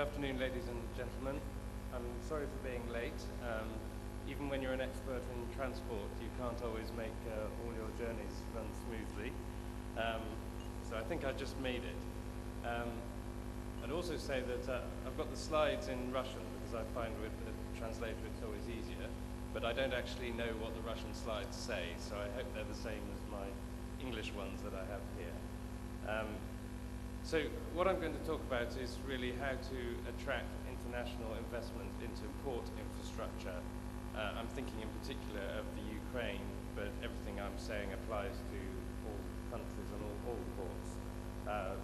afternoon, ladies and gentlemen. I'm sorry for being late. Even when you're an expert in transport, you can't always make all your journeys run smoothly. So I think I just made it. I'd also say that I've got the slides in Russian because I find with the translator it's always easier, but I don't actually know what the Russian slides say, so I hope they're the same as my English ones that I have here. So what I'm going to talk about is really how to attract international investment into port infrastructure. I'm thinking in particular of the Ukraine, but everything I'm saying applies to all countries and all ports.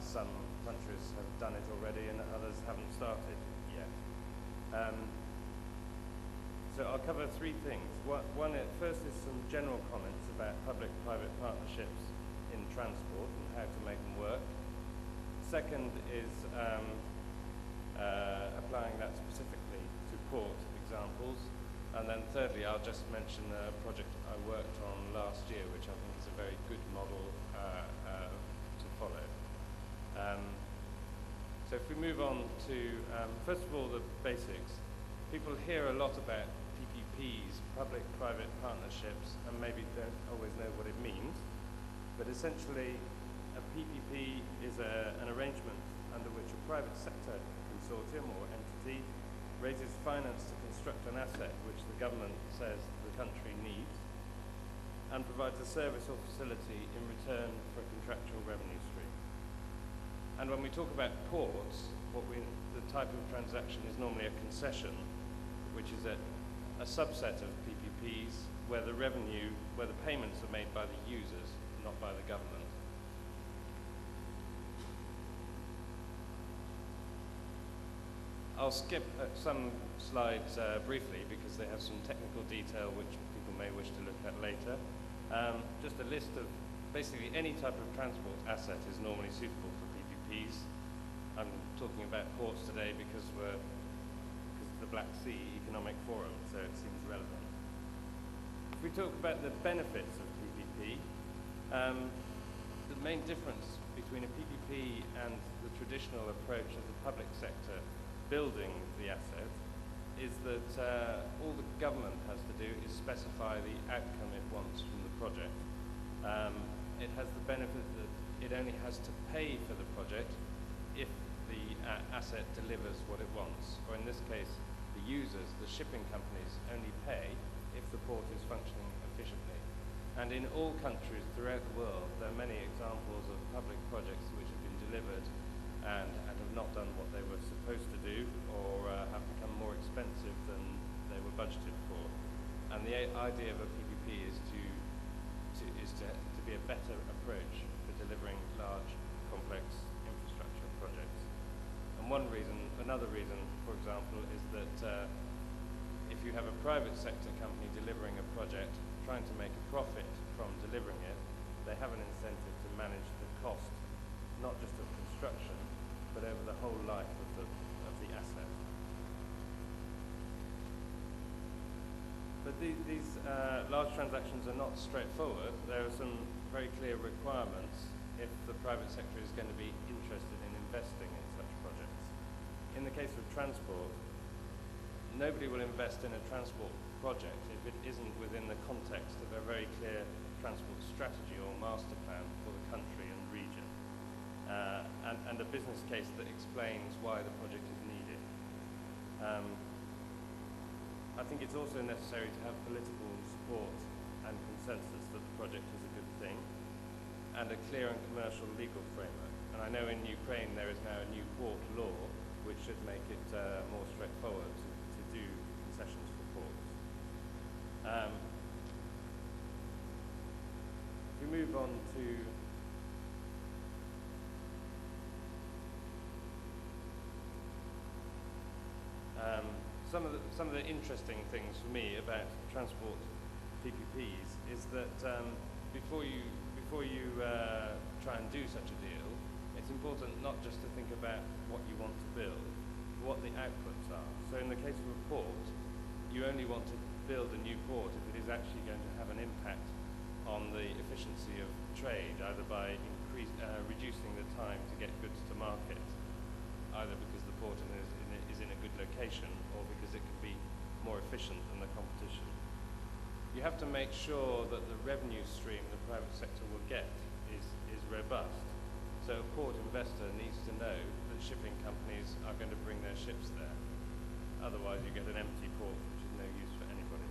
Some countries have done it already and others haven't started yet. So I'll cover three things. First is some general comments about public-private partnerships in transport and how to make them work. Second is applying that specifically to port examples. And then thirdly, I'll just mention a project I worked on last year, which I think is a very good model to follow. So if we move on to, first of all, the basics. People hear a lot about PPPs, public-private partnerships, and maybe don't always know what it means. But essentially, a PPP is an arrangement under which a private sector consortium or entity raises finance to construct an asset which the government says the country needs and provides a service or facility in return for a contractual revenue stream. And when we talk about ports, the type of transaction is normally a concession, which is a subset of PPPs where the payments are made by the users, not by the government. I'll skip some slides briefly because they have some technical detail which people may wish to look at later. Just a list of basically any type of transport asset is normally suitable for PPPs. I'm talking about ports today because of the Black Sea Economic Forum, so it seems relevant. If we talk about the benefits of PPP, the main difference between a PPP and the traditional approach of the public sector building the asset is that all the government has to do is specify the outcome it wants from the project. It has the benefit that it only has to pay for the project if the asset delivers what it wants, or in this case, the users, the shipping companies, only pay if the port is functioning efficiently. And in all countries throughout the world, there are many examples of public projects which have been delivered and have not done what they were supposed to do, or have become more expensive than they were budgeted for. And the idea of a PPP is to be a better approach for delivering large, complex infrastructure projects. And another reason, for example, is that if you have a private sector company delivering a project, trying to make a profit from delivering it, they have an incentive to manage the cost, not just of construction, but over the whole life of the asset. But these large transactions are not straightforward. There are some very clear requirements if the private sector is going to be interested in investing in such projects. In the case of transport, nobody will invest in a transport project if it isn't within the context of a very clear transport strategy or master plan for the country and region. And a business case that explains why the project is needed. I think it's also necessary to have political support and consensus that the project is a good thing, and a clear and commercial legal framework. And I know in Ukraine there is now a new port law which should make it more straightforward to do concessions for ports. If we move on to some of the interesting things for me about transport PPPs is that before you try and do such a deal, it's important not just to think about what you want to build, what the outputs are. So in the case of a port, you only want to build a new port if it is actually going to have an impact on the efficiency of trade, either by reducing the time to get goods to market, either because the port is in is in a good location or because it could be more efficient than the competition. You have to make sure that the revenue stream the private sector will get is robust. So a port investor needs to know that shipping companies are going to bring their ships there. Otherwise you get an empty port, which is no use for anybody.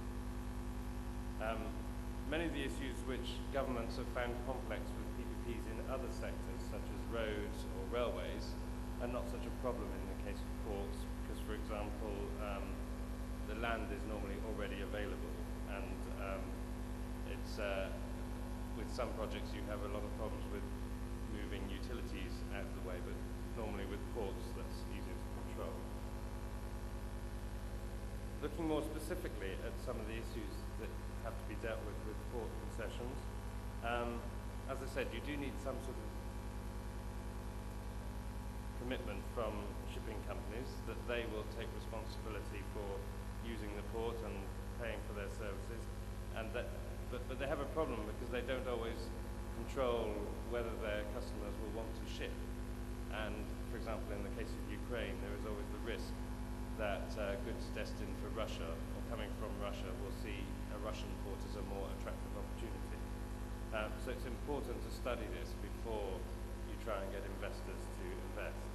Many of the issues which governments have found complex with PPPs in other sectors, such as roads or railways, are not such a problem in the case of ports, because, for example, the land is normally already available, and with some projects you have a lot of problems with moving utilities out of the way, but normally with ports that's easier to control. Looking more specifically at some of the issues that have to be dealt with port concessions, as I said, you do need some sort of commitment from shipping companies that they will take responsibility for using the port and paying for their services, and but they have a problem because they don't always control whether their customers will want to ship. And for example, in the case of Ukraine, there is always the risk that goods destined for Russia or coming from Russia will see a Russian port as a more attractive opportunity. So it's important to study this before you try and get investors to invest.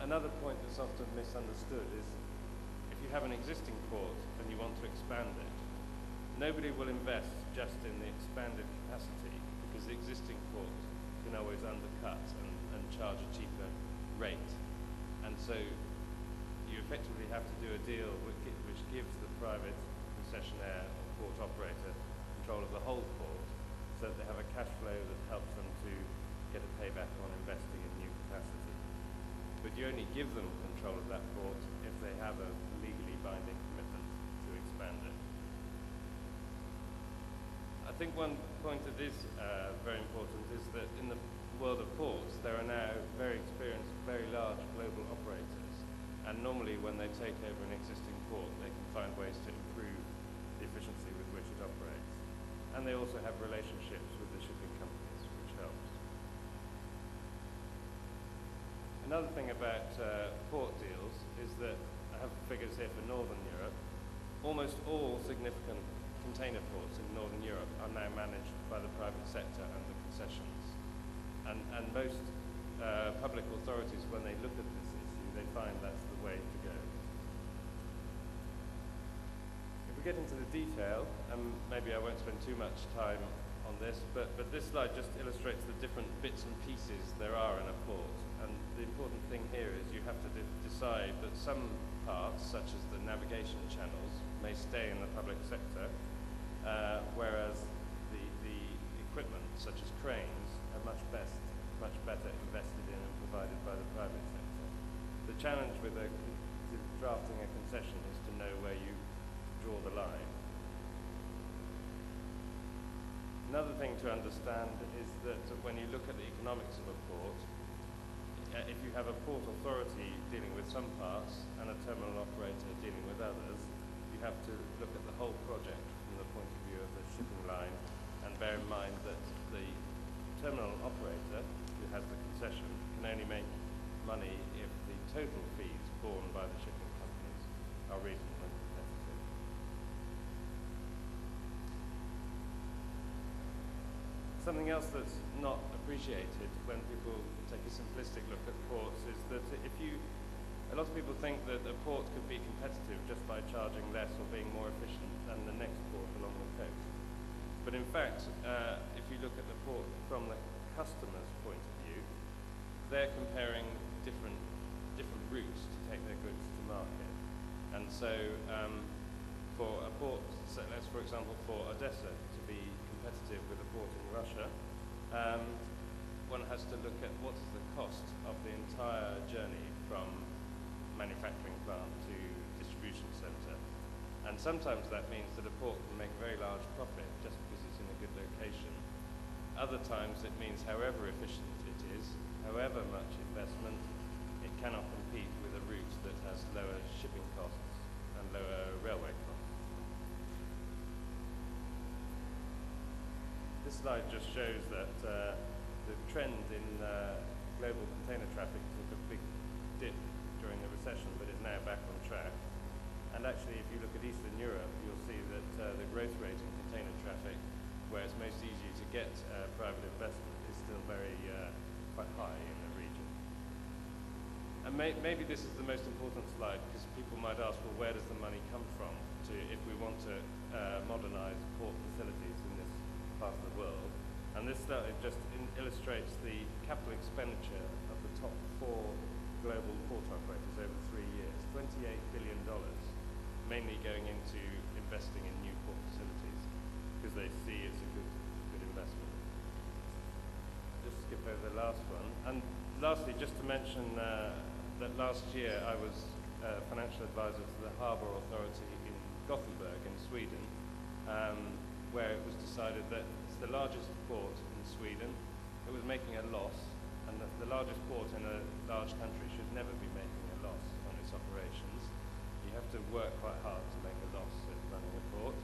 Another point that's often misunderstood is if you have an existing port and you want to expand it, nobody will invest just in the expanded capacity because the existing port can always undercut and charge a cheaper rate. And so you effectively have to do a deal which gives the private concessionaire or port operator control of the whole port so that they have a cash flow that helps them to get a payback on investing in new capacity. But you only give them control of that port if they have a legally binding commitment to expand it. I think one point that is very important is that in the world of ports, there are now very experienced, very large global operators. And normally when they take over an existing port, they can find ways to improve the efficiency with which it operates. And they also have relationships with the shipping companies, which helps. Another thing about port deals is that, I have figures here for Northern Europe, almost all significant container ports in Northern Europe are now managed by the private sector and the concessions. And most public authorities, when they look at this issue, they find that's the way to go. If we get into the detail, and maybe I won't spend too much time on this, but this slide just illustrates the different bits and pieces there are in a port. And the important thing here is you have to decide that some parts, such as the navigation channels, may stay in the public sector, whereas the equipment, such as cranes, are much better invested in and provided by the private sector. The challenge with drafting a concession is to know where you draw the line. Another thing to understand is that when you look at the economics of a port, if you have a port authority dealing with some parts and a terminal operator dealing with others, you have to look at the whole project from the point of view of the shipping line, and bear in mind that the terminal operator, who has the concession, can only make money if the total fees borne by the shipping companies are reasonable and competitive. Something else that's not appreciated when people take a simplistic look at ports is that a lot of people think that a port could be competitive just by charging less or being more efficient than the next port along the coast. But in fact, if you look at the port from the customer's point of view, they're comparing different routes to take their goods to market. And so for a port, let's for example for Odessa to be competitive with a port in Russia, one has to look at what is the cost of the entire journey from manufacturing plant to distribution center. And sometimes that means that a port can make a very large profit just because it's in a good location. Other times it means however efficient it is, however much investment, it cannot compete with a route that has lower shipping costs and lower railway costs. This slide just shows that the trend in global container traffic took a big dip during the recession. private investment is still very quite high in the region. And maybe this is the most important slide, because people might ask, well, where does the money come from if we want to modernize port facilities in this part of the world? And this slide just illustrates the capital expenditure of the top 4 global port operators over 3 years, $28 billion, mainly going into investing in new port facilities, because they see it's a good investment. Just skip over the last one. And lastly, just to mention that last year I was financial advisor to the Harbour Authority in Gothenburg in Sweden, where it was decided that it's the largest port in Sweden. It was making a loss, and the largest port in a large country should never be making a loss on its operations. You have to work quite hard to make a loss at running a port.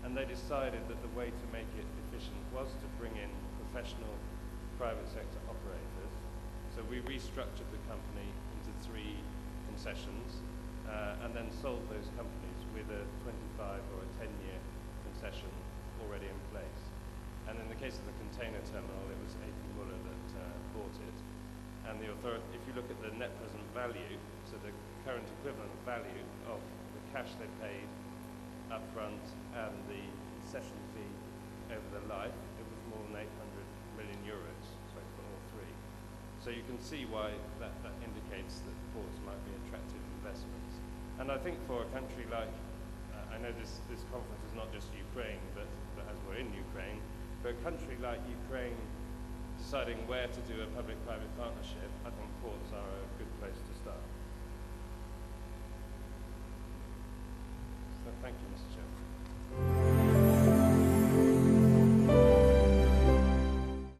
And they decided that the way to make it efficient was to bring in professional private sector operators. So we restructured the company into 3 concessions, and then sold those companies with a 25 or a 10-year concession already in place. And in the case of the container terminal, it was AP Muller that bought it. And the authority, if you look at the net present value, so the current equivalent value of the cash they paid up front and the concession fee over the life, it was more than 800 million euros, so for all 3. So you can see why that indicates that ports might be attractive investments. And I think for a country like, I know this conference is not just Ukraine, but as we're in Ukraine, for a country like Ukraine deciding where to do a public-private partnership, I think ports are a good place to start. So thank you, Mr. Chairman.